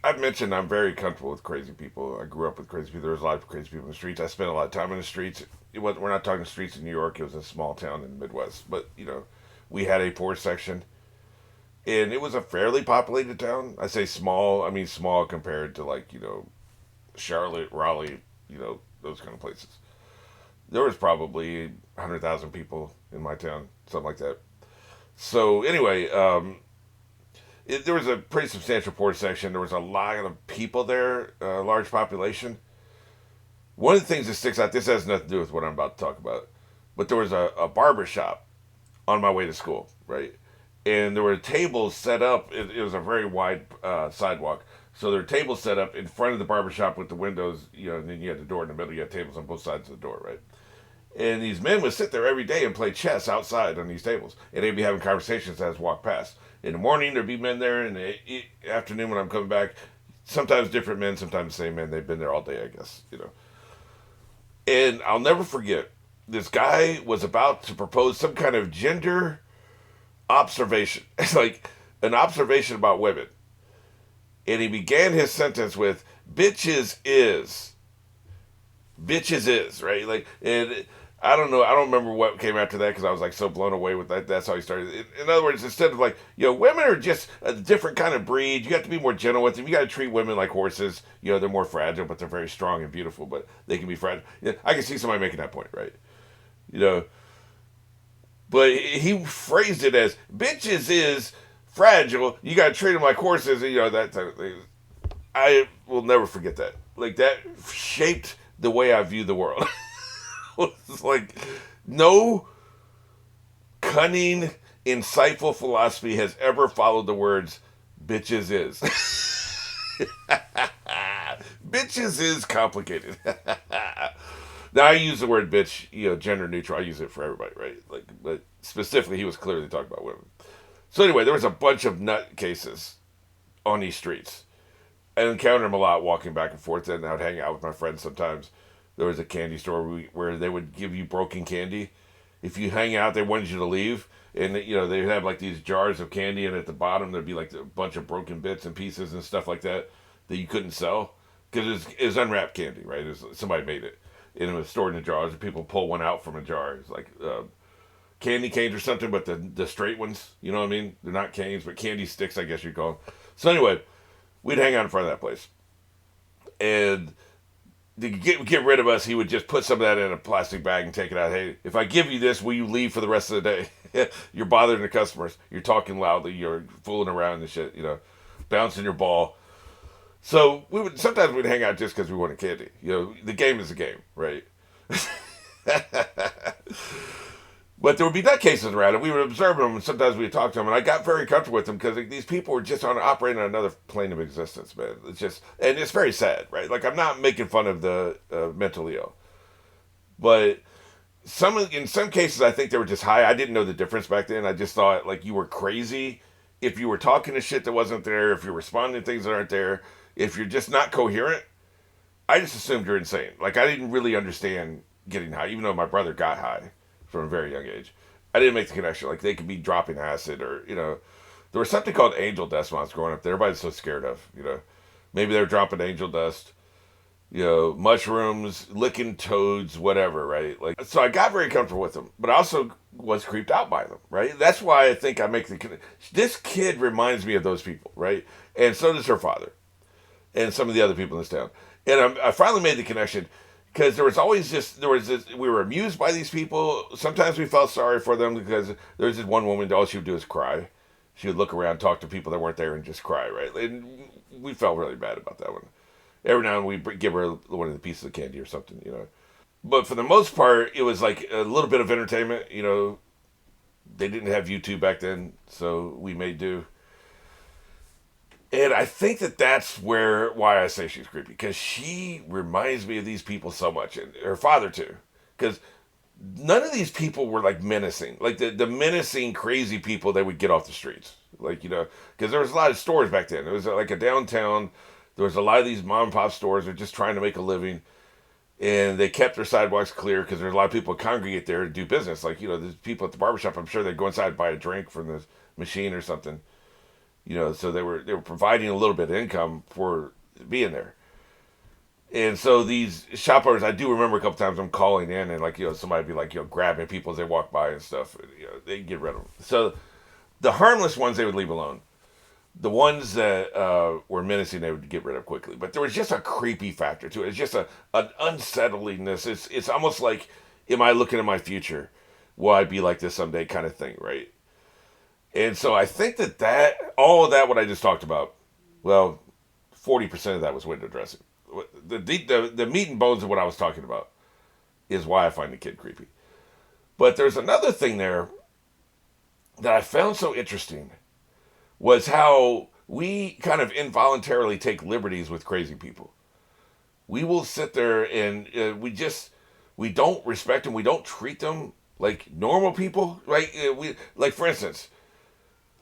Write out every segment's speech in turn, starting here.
I've mentioned I'm very comfortable with crazy people. I grew up with crazy people. There was a lot of crazy people in the streets. I spent a lot of time in the streets. We're not talking streets in New York. It was a small town in the Midwest. But, we had a poor section. And it was a fairly populated town. I say small. I mean small compared to, like, Charlotte, Raleigh, those kind of places. There was probably 100,000 people in my town, something like that. So, anyway, there was a pretty substantial poor section. There was a lot of people there, a large population. One of the things that sticks out, this has nothing to do with what I'm about to talk about, but there was a barber shop on my way to school, right? And there were tables set up. It was a very wide sidewalk. So there were tables set up in front of the barber shop with the windows, and then you had the door in the middle. You had tables on both sides of the door, right? And these men would sit there every day and play chess outside on these tables. And they'd be having conversations as I walk past. In the morning, there'd be men there. In the afternoon, when I'm coming back, sometimes different men, sometimes the same men. They've been there all day, I guess. And I'll never forget, this guy was about to propose some kind of gender observation. It's like an observation about women. And he began his sentence with, bitches is. Bitches is, right? Like, and I don't know. I don't remember what came after that because I was like so blown away with that. That's how he started. In other words, instead of like, women are just a different kind of breed. You have to be more gentle with them. You got to treat women like horses. They're more fragile, but they're very strong and beautiful. But they can be fragile. I can see somebody making that point, right? You know, but he phrased it as bitches is fragile. You got to treat them like horses. That type of thing. I will never forget that. Like that shaped the way I view the world. It's like no cunning, insightful philosophy has ever followed the words "bitches is." Bitches is complicated. Now I use the word bitch, gender neutral. I use it for everybody, right? Like, but specifically, he was clearly talking about women. So anyway, there was a bunch of nut cases on these streets. I encountered them a lot walking back and forth, and I would hang out with my friends sometimes. There was a candy store where they would give you broken candy. If you hang out, they wanted you to leave. And, they'd have like these jars of candy, and at the bottom, there'd be like a bunch of broken bits and pieces and stuff like that you couldn't sell. Because it was unwrapped candy, right? Somebody made it. And it was stored in jars, and people pull one out from a jar. It's like candy canes or something, but the straight ones, you know what I mean? They're not canes, but candy sticks, I guess you'd call them. So anyway, we'd hang out in front of that place. And to get rid of us, he would just put some of that in a plastic bag and take it out. Hey, if I give you this, will you leave for the rest of the day? You're bothering the customers. You're talking loudly. You're fooling around and shit. Bouncing your ball. So sometimes we'd hang out just because we wanted candy. The game is a game, right? But there would be nutcases around, and we would observe them, and sometimes we'd talk to them, and I got very comfortable with them because these people were just operating on another plane of existence, man. And it's very sad, right? Like, I'm not making fun of the mentally ill, but in some cases, I think they were just high. I didn't know the difference back then. I just thought, like, you were crazy if you were talking to shit that wasn't there, if you're responding to things that aren't there, if you're just not coherent. I just assumed you're insane. Like, I didn't really understand getting high, even though my brother got high from a very young age. I didn't make the connection. Like, they could be dropping acid or, there was something called angel dust when I was growing up that everybody's so scared of. Maybe they were dropping angel dust, mushrooms, licking toads, whatever, right? Like, so I got very comfortable with them, but I also was creeped out by them, right? That's why I think I make the connection. This kid reminds me of those people, right? And so does her father and some of the other people in this town. And I finally made the connection because we were amused by these people. Sometimes we felt sorry for them because there was this one woman, all she would do is cry. She would look around, talk to people that weren't there, and just cry, right? And we felt really bad about that one. Every now and then we'd give her one of the pieces of candy or something. But for the most part, it was like a little bit of entertainment. They didn't have YouTube back then, so we made do. And I think that's why I say she's creepy, because she reminds me of these people so much, and her father too. Because none of these people were like menacing, like the menacing crazy people that would get off the streets, like because there was a lot of stores back then. It was like a downtown. There was a lot of these mom and pop stores that were just trying to make a living, and they kept their sidewalks clear because there's a lot of people congregate there to do business. Like there's people at the barbershop. I'm sure they'd go inside and buy a drink from the machine or something. So they were providing a little bit of income for being there. And so these shop owners, I do remember a couple times I'm calling in and like somebody be like grabbing people as they walk by and stuff. They get rid of them. So the harmless ones they would leave alone. The ones that were menacing they would get rid of quickly. But there was just a creepy factor to it. It's just an unsettlingness. It's almost like, am I looking at my future? Will I be like this someday? Kind of thing, right? And so I think that all of that what I just talked about, well, 40% of that was window dressing. The meat and bones of what I was talking about is why I find the kid creepy. But there's another thing there that I found so interesting was how we kind of involuntarily take liberties with crazy people. We will sit there and we don't respect them. We don't treat them like normal people, right? We like, for instance,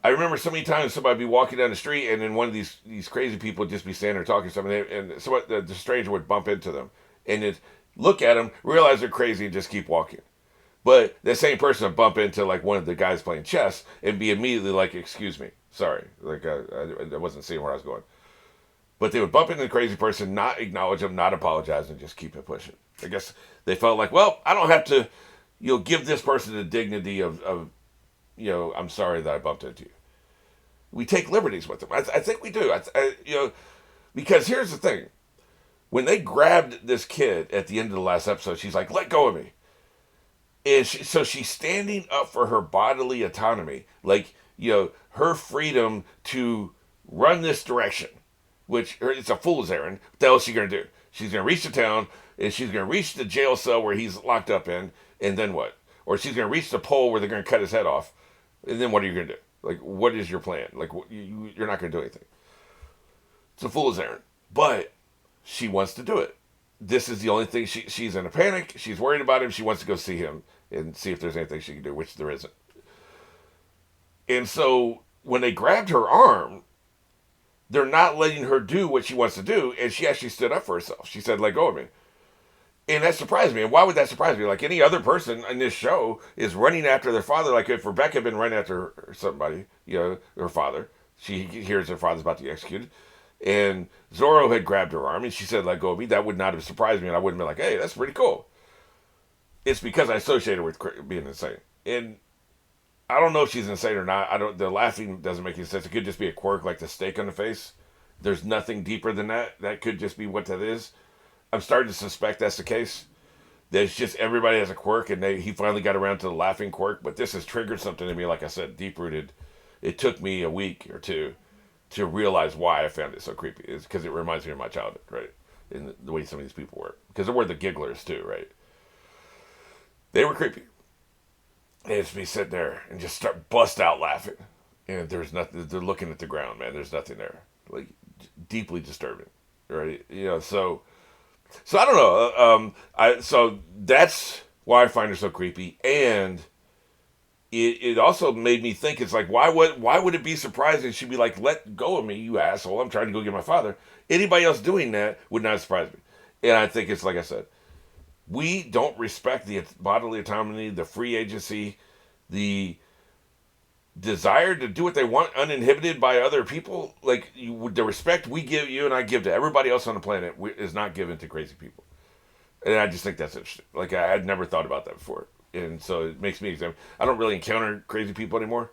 I remember so many times somebody would be walking down the street and then one of these crazy people would just be standing there talking to something, and the stranger would bump into them and it look at them, realize they're crazy, and just keep walking. But the same person would bump into like one of the guys playing chess and be immediately like, "Excuse me, sorry," like I wasn't seeing where I was going. But they would bump into the crazy person, not acknowledge them, not apologize, and just keep it pushing. I guess they felt like, well, I don't have to, give this person the dignity of I'm sorry that I bumped into you. We take liberties with them. I think we do. Because here's the thing: when they grabbed this kid at the end of the last episode, she's like, "Let go of me." So she's standing up for her bodily autonomy, like her freedom to run this direction, which it's a fool's errand. What the hell is she gonna do? She's gonna reach the town, and she's gonna reach the jail cell where he's locked up in, and then what? Or she's gonna reach the pole where they're gonna cut his head off, and then what are you gonna do? Like, what is your plan? Like, you're not gonna do anything. It's a fool's errand, but she wants to do it. This is the only thing she's in a panic. She's worried about him. She wants to go see him and see if there's anything she can do, which there isn't. And so when they grabbed her arm, they're not letting her do what she wants to do, and she actually stood up for herself. She said, "Let go of me." And that surprised me. And why would that surprise me? Like any other person in this show is running after their father. Like if Rebecca had been running after somebody, her father, she hears her father's about to be executed. And Zorro had grabbed her arm and she said, "Let go of me." That would not have surprised me. And I wouldn't be like, "Hey, that's pretty cool." It's because I associate her with being insane. And I don't know if she's insane or not. The laughing doesn't make any sense. It could just be a quirk like the steak on the face. There's nothing deeper than that. That could just be what that is. I'm starting to suspect that's the case. There's just everybody has a quirk, and he finally got around to the laughing quirk. But this has triggered something in me, like I said, deep rooted. It took me a week or two to realize why I found it so creepy. It's because it reminds me of my childhood, right? And the way some of these people were, because there were the gigglers too, right? They were creepy. And it's me sitting there and just start bust out laughing, and there's nothing. They're looking at the ground, man. There's nothing there, like deeply disturbing, right? So I don't know. So that's why I find her so creepy, and it also made me think. It's like why would it be surprising? She'd be like, "Let go of me, you asshole! I'm trying to go get my father." Anybody else doing that would not surprise me, and I think it's like I said, we don't respect the bodily autonomy, the free agency, the desire to do what they want uninhibited by other people. Like the respect we give you and I give to everybody else on the planet is not given to crazy people. And I just think that's interesting. Like I had never thought about that before. And so it makes me examine. I don't really encounter crazy people anymore.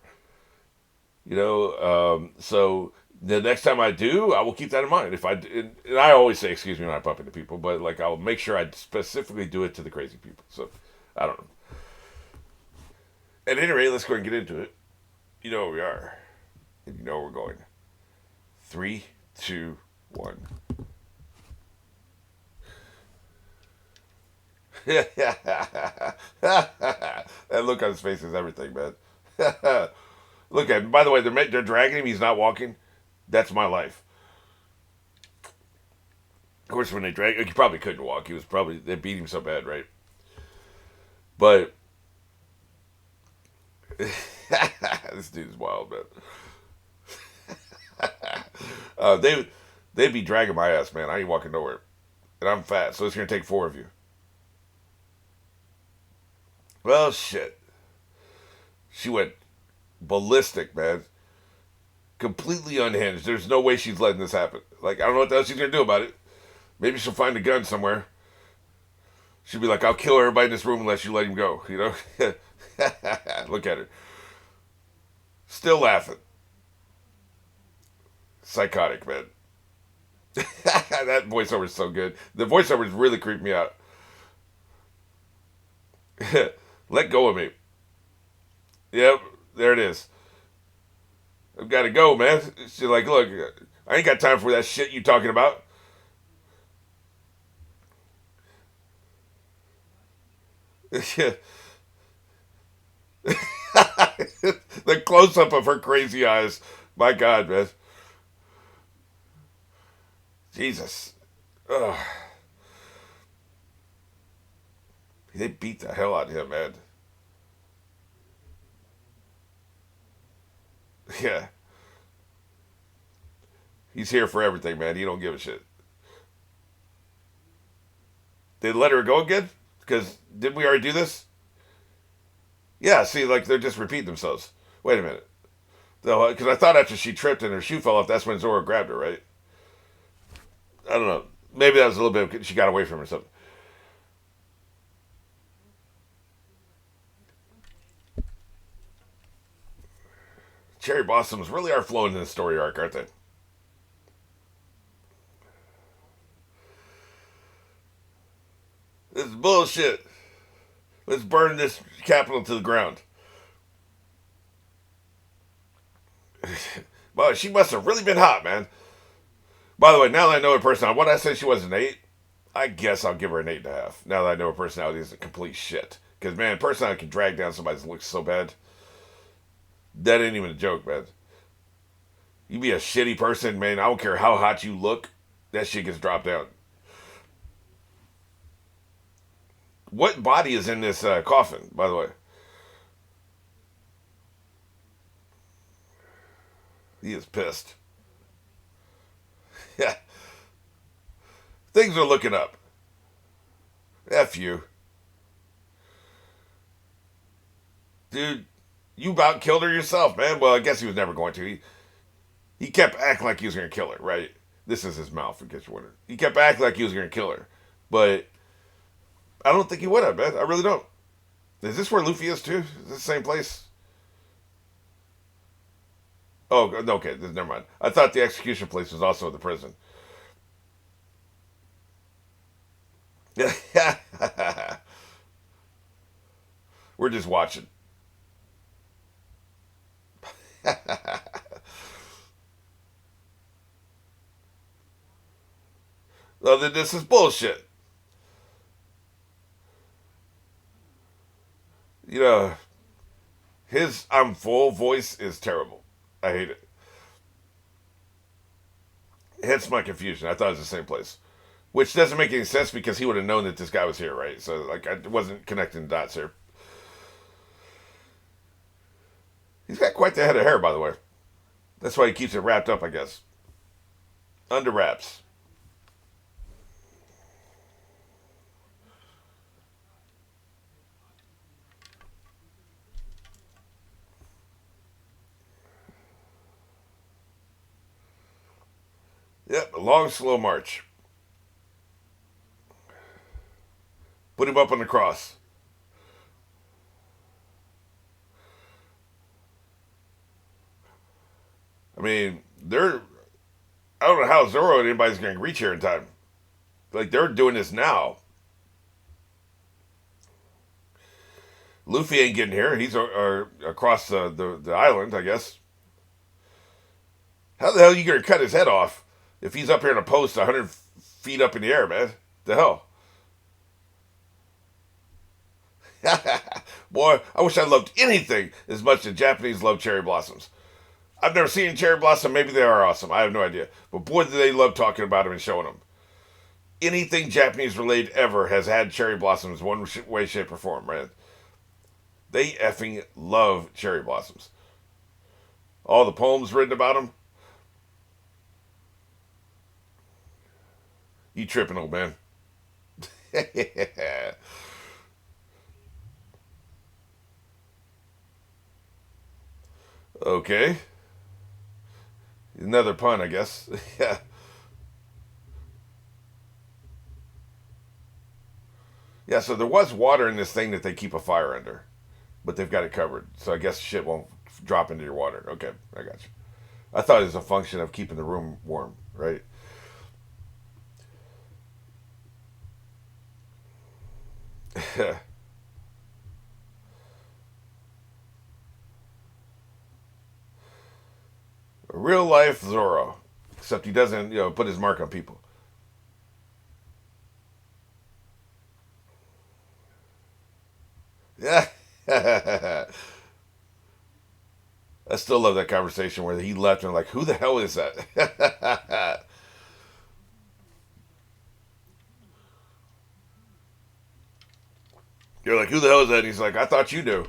So the next time I do, I will keep that in mind. And I always say excuse me when I bump into people, but like I'll make sure I specifically do it to the crazy people. So I don't know. At any rate, let's go and get into it. You know where we are. And you know where we're going. 3, 2, 1. That look on his face is everything, man. Look at him. By the way, they're dragging him. He's not walking. That's my life. Of course, when they he probably couldn't walk. They beat him so bad, right? But this dude is wild, man. They'd be dragging my ass, man. I ain't walking nowhere, and I'm fat, so it's gonna take 4 of you. Well, shit. She went ballistic, man. Completely unhinged. There's no way she's letting this happen. Like, I don't know what else she's gonna do about it. Maybe she'll find a gun somewhere. She'll be like, I'll kill everybody in this room unless you let him go, you know? Look at her. Still laughing. Psychotic, man. That voiceover is so good. The voiceover is really creeped me out. Let go of me. Yep, there it is. I've got to go, man. She's like, look, I ain't got time for that shit you talking about. The close up of her crazy eyes. My God, man. Jesus. Ugh. They beat the hell out of him, man. Yeah. He's here for everything, man. He don't give a shit. They let her go again? Because didn't we already do this? Yeah, see, like they're just repeating themselves. Wait a minute. Because I thought after she tripped and her shoe fell off, that's when Zora grabbed her, right? I don't know. Maybe that was a little bit. She got away from her or something. Cherry blossoms really are flowing in the story arc, aren't they? This is bullshit. Let's burn this capital to the ground. Well, she must have really been hot, man. By the way, now that I know her personality, what did I say she was an 8? I guess I'll give her an 8.5. Now that I know her personality is a complete shit. Because, man, personality can drag down somebody's looks so bad. That ain't even a joke, man. You be a shitty person, man. I don't care how hot you look. That shit gets dropped down. What body is in this coffin, by the way? He is pissed. Yeah. Things are looking up. F you. Dude, you about killed her yourself, man. Well, I guess he was never going to. He kept acting like he was going to kill her, right? This is his mouth, in case you're wondering. He kept acting like he was going to kill her. But I don't think he would have, man. I really don't. Is this where Luffy is, too? Is this the same place? Oh, okay. Never mind. I thought the execution place was also the prison. We're just watching. Oh, this is bullshit. You know, his I'm full voice is terrible. I hate it. Hence my confusion. I thought it was the same place. Which doesn't make any sense because he would have known that this guy was here, right? So, like, I wasn't connecting the dots here. He's got quite the head of hair, by the way. That's why he keeps it wrapped up, I guess. Under wraps. Yep, a long, slow march. Put him up on the cross. I mean, they're. I don't know how Zoro and anybody's going to reach here in time. Like, they're doing this now. Luffy ain't getting here. He's across the island, I guess. How the hell are you going to cut his head off if he's up here in a post 100 feet up in the air, man? The hell? Boy, I wish I loved anything as much as Japanese love cherry blossoms. I've never seen cherry blossom. Maybe they are awesome. I have no idea. But boy, do they love talking about them and showing them. Anything Japanese related ever has had cherry blossoms one way, shape, or form, right? They effing love cherry blossoms. All the poems written about them. You tripping, old man. Okay. Another pun, I guess. Yeah. Yeah, so there was water in this thing that they keep a fire under, but they've got it covered. So I guess shit won't drop into your water. Okay, I got you. I thought it was a function of keeping the room warm, right? A real life Zorro, except he doesn't, put his mark on people. Yeah. I still love that conversation where he left and I'm like, who the hell is that? You're like, who the hell is that? And he's like, I thought you knew.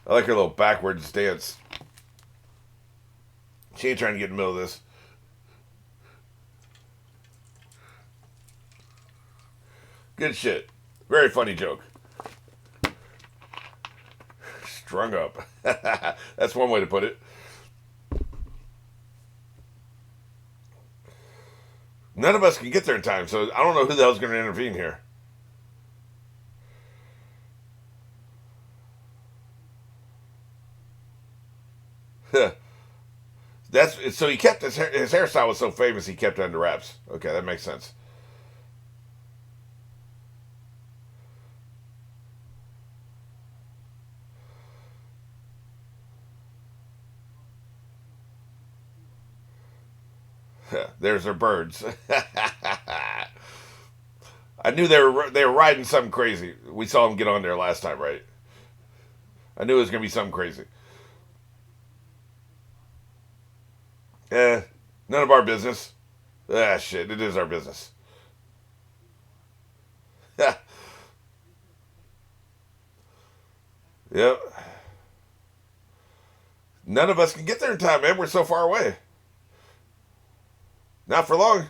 I like her little backwards dance. She ain't trying to get in the middle of this. Good shit. Very funny joke. Strung up. That's one way to put it. None of us can get there in time, so I don't know who the hell's going to intervene here. That's so he kept his hairstyle was so famous he kept it under wraps. Okay, that makes sense. There's their birds. I knew they were riding something crazy. We saw them get on there last time, right? I knew it was gonna be something crazy. Eh, none of our business. Ah, shit, it is our business. Yep. None of us can get there in time, man. We're so far away. Not for long.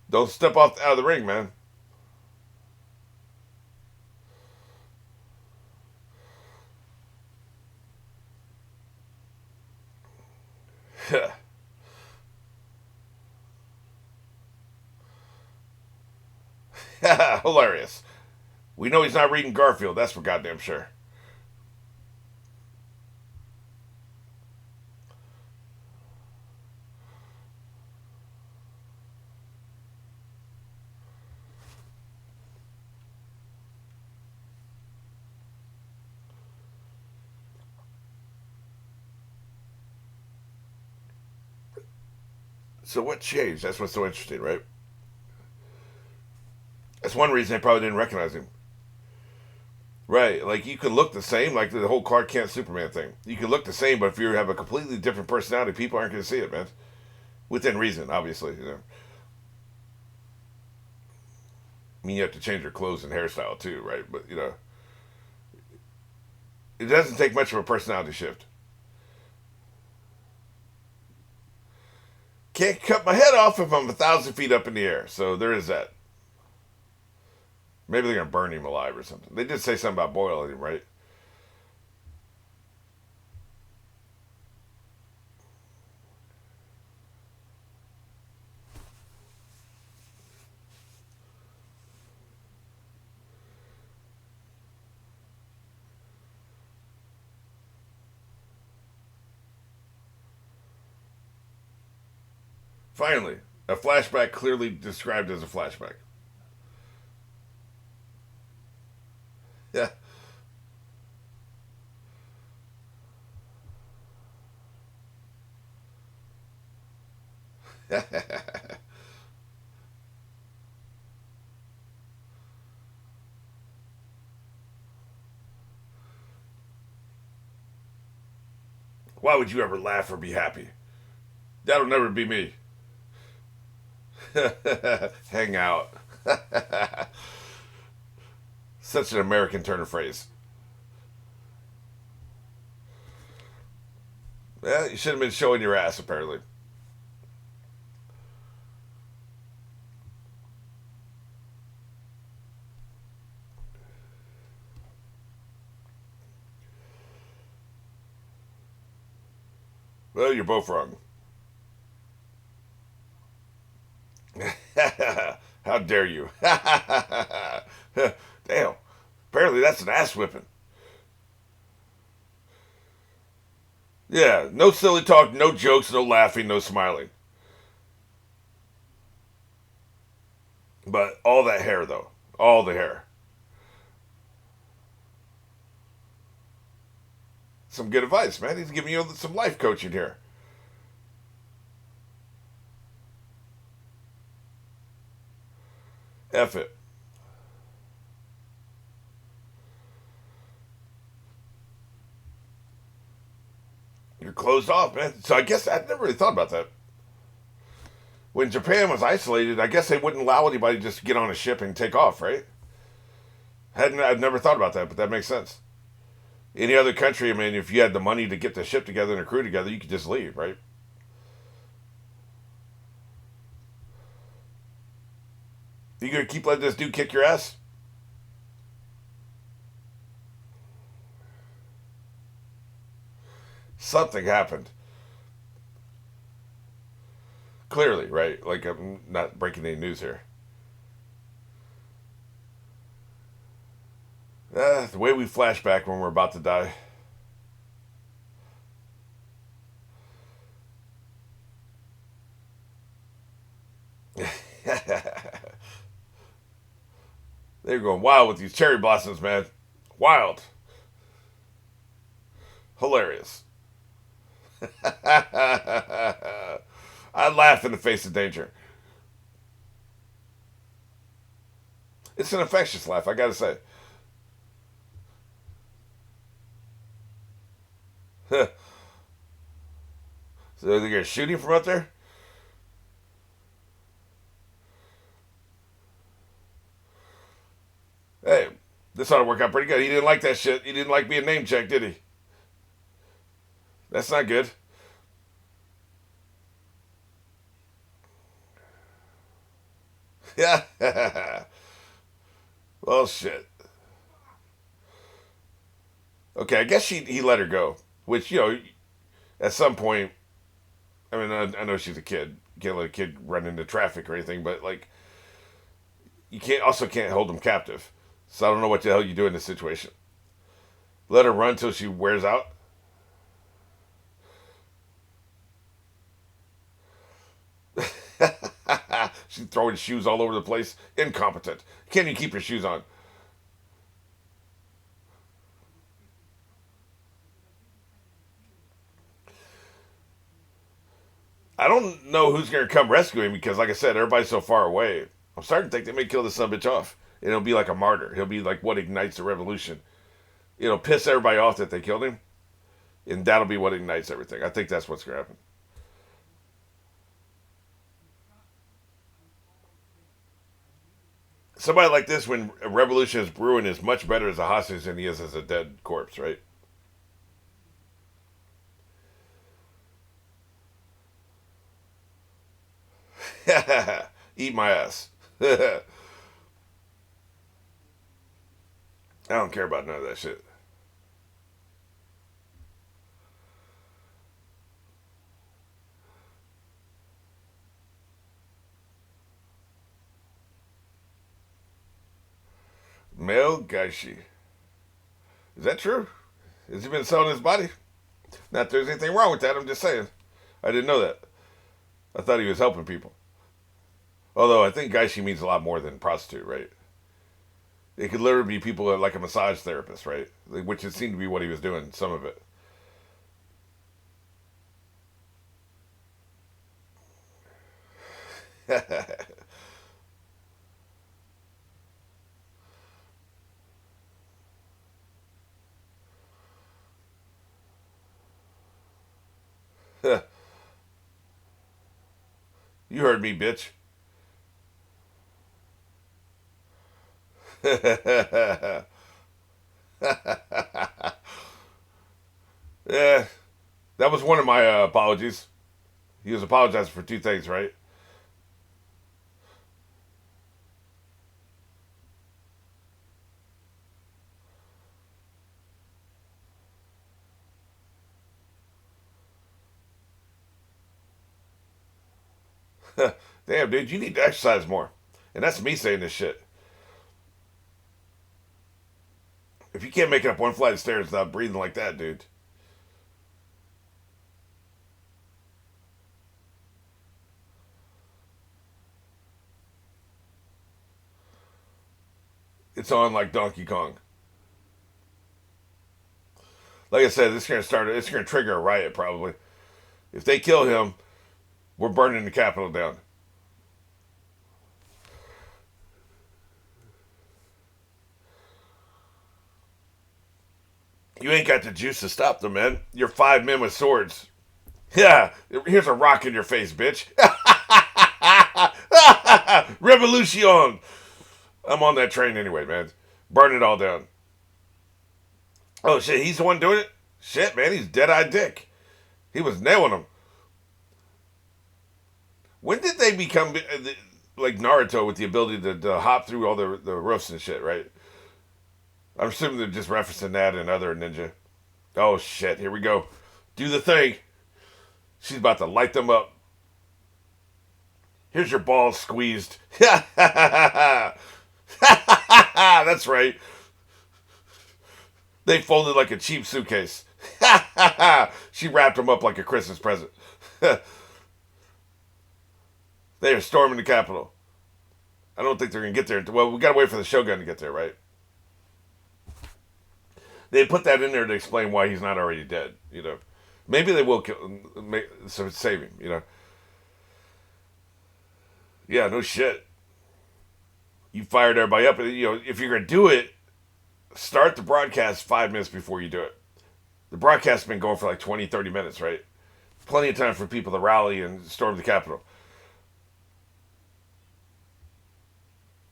Don't step off out of the ring, man. Hilarious. We know he's not reading Garfield. That's for goddamn sure. So what changed? That's what's so interesting, right? That's one reason they probably didn't recognize him. Right, like you can look the same, like the whole Clark Kent Superman thing. You can look the same, but if you have a completely different personality, people aren't going to see it, man. Within reason, obviously. I mean, you have to change your clothes and hairstyle too, right? But it doesn't take much of a personality shift. Can't cut my head off if I'm 1,000 feet up in the air. So there is that. Maybe they're gonna burn him alive or something. They did say something about boiling him, right? Finally, a flashback clearly described as a flashback. Yeah. Why would you ever laugh or be happy? That'll never be me. Hang out. Such an American turn of phrase. Yeah, you should have been showing your ass, apparently. Well, you're both wrong. How dare you? Damn. Apparently that's an ass whipping. Yeah, no silly talk, no jokes, no laughing, no smiling. But all that hair, though. All the hair. Some good advice, man. He's giving you some life coaching here. F it. You're closed off, man. So I guess I'd never really thought about that. When Japan was isolated, I guess they wouldn't allow anybody to just get on a ship and take off, right? I'd never thought about that, but that makes sense. Any other country, I mean, if you had the money to get the ship together and a crew together, you could just leave, right? You gonna keep letting this dude kick your ass? Something happened. Clearly, right? Like, I'm not breaking any news here. The way we flash back when we're about to die. They're going wild with these cherry blossoms, man. Wild. Hilarious. I laugh in the face of danger. It's an infectious laugh, I gotta say. So they're gonna shoot him from up there? Hey, this ought to work out pretty good. He didn't like that shit. He didn't like being name checked, did he? That's not good. Yeah. Well, shit. Okay, I guess he let her go. Which, at some point, I mean, I know she's a kid. You can't let a kid run into traffic or anything, but, like, you can't hold them captive. So I don't know what the hell you do in this situation. Let her run till she wears out. She's throwing shoes all over the place. Incompetent. Can't even keep your shoes on. I don't know who's going to come rescue him because, like I said, everybody's so far away. I'm starting to think they may kill this son of a bitch off. And it'll be like a martyr. He'll be like what ignites the revolution. It'll piss everybody off that they killed him, and that'll be what ignites everything. I think that's what's going to happen. Somebody like this, when a revolution is brewing, is much better as a hostage than he is as a dead corpse, right? Eat my ass. I don't care about none of that shit. Male Gaishi. Is that true? Has he been selling his body? Not that there's anything wrong with that. I'm just saying. I didn't know that. I thought he was helping people. Although I think Gaishi means a lot more than prostitute, right? It could literally be people like a massage therapist, right? Which it seemed to be what he was doing, some of it. You heard me, bitch. Yeah, that was one of my apologies. He was apologizing for two things, right? Damn, dude, you need to exercise more. And that's me saying this shit. If you can't make it up one flight of stairs without breathing like that, dude. It's on like Donkey Kong. Like I said, this is gonna start. It's gonna trigger a riot probably. If they kill him, we're burning the Capitol down. You ain't got the juice to stop them, man. You're 5 men with swords. Yeah, here's a rock in your face, bitch. Revolution. I'm on that train anyway, man. Burn it all down. Oh shit, he's the one doing it. Shit, man, he's dead-eyed dick. He was nailing him. When did they become like Naruto with the ability to hop through all the roofs and shit? Right. I'm assuming they're just referencing that and other ninja. Oh shit, here we go. Do the thing. She's about to light them up. Here's your balls squeezed. That's right. They folded like a cheap suitcase. She wrapped them up like a Christmas present. They are storming the Capitol. I don't think they're going to get there. Well, we got to wait for the Shogun to get there, right? They put that in there to explain why he's not already dead, you know. Maybe they will save him, you know. Yeah, no shit. You fired everybody up. You know, if you're going to do it, start the broadcast 5 minutes before you do it. The broadcast's been going for like 20, 30 minutes, right? Plenty of time for people to rally and storm the Capitol.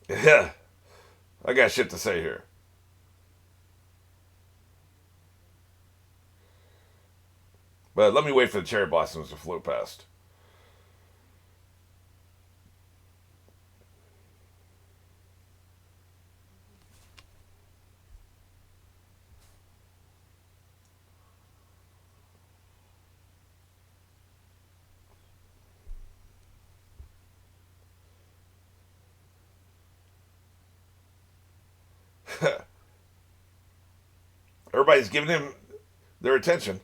Yeah, I got shit to say here. But let me wait for the cherry blossoms to float past. Everybody's giving him their attention.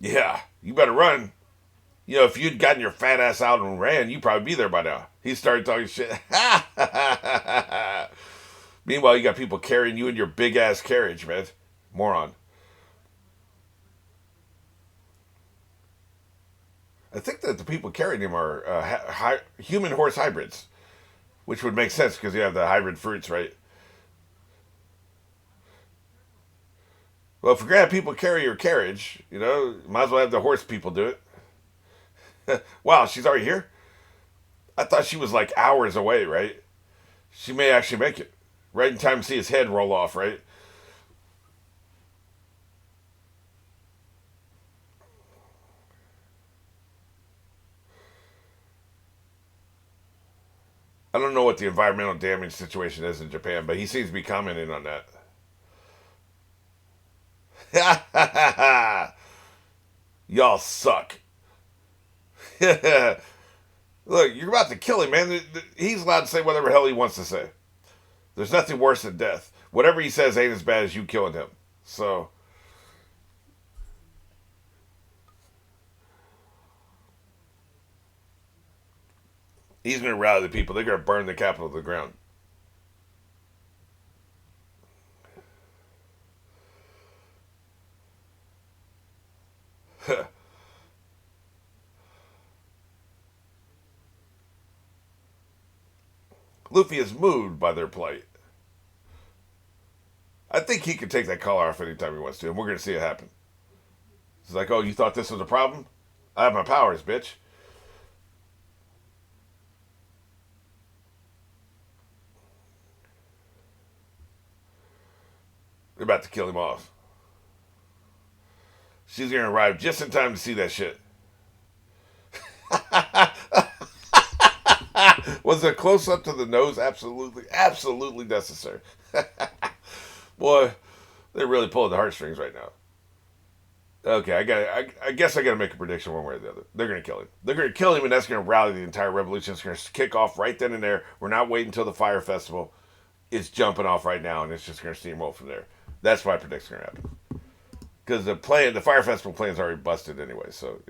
Yeah, you better run. You know, if you'd gotten your fat ass out and ran, you'd probably be there by now. He started talking shit. Meanwhile, you got people carrying you in your big ass carriage, man. Moron. I think that the people carrying him are human horse hybrids, which would make sense because you have the hybrid fruits, right? Well, if you're gonna have people carry your carriage, you know, might as well have the horse people do it. Wow, she's already here. I thought she was like hours away, right? She may actually make it right in time to see his head roll off, right? I don't know what the environmental damage situation is in Japan, but he seems to be commenting on that. Y'all suck. Look, you're about to kill him, man. He's allowed to say whatever hell he wants to say. There's nothing worse than death. Whatever he says ain't as bad as you killing him. So he's going to rally the people. They're going to burn the capital to the ground. Luffy is moved by their plight. I think he can take that collar off anytime he wants to, and we're going to see it happen. It's like, oh, you thought this was a problem? I have my powers, bitch. They're about to kill him off. She's gonna arrive just in time to see that shit. Was a close up to the nose absolutely, absolutely necessary? Boy, they're really pulling the heartstrings right now. Okay, I guess I gotta make a prediction one way or the other. They're gonna kill him. They're gonna kill him, and that's gonna rally the entire revolution. It's gonna kick off right then and there. We're not waiting until the fire festival. It's jumping off right now, and it's just gonna steamroll from there. That's my prediction gonna happen. Because the fire festival plan's already busted anyway. So